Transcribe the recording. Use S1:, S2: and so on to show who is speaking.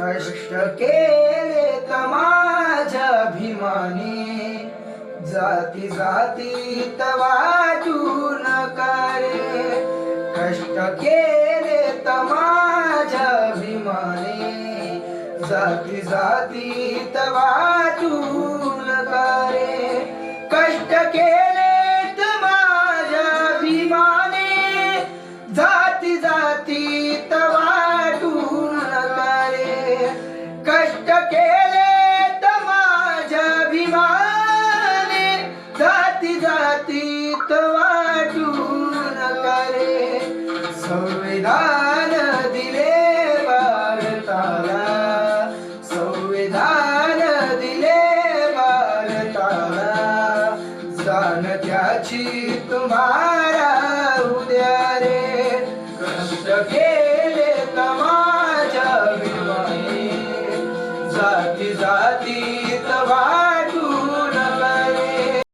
S1: कष्ट केले तर माझ्या अभिमानी, जाती जातीत वाटू नका रे. कष्ट केले तर माझ्या अभिमानी, जाती जातीत वाटू नका रे. कष्ट केले तर माझ्या अभिमानी, जाती जातीत वाटू नका रे. कष्ट केले तर माझ्या अभिमानी, जाती जातीत वाटू नका रे. संविधान दिले भारताला, संविधान दिले भारताला, जाण त्याची तुम्हाला उद्या रे. कष्ट केले तर माझ्या अभिमानी, जाती जाती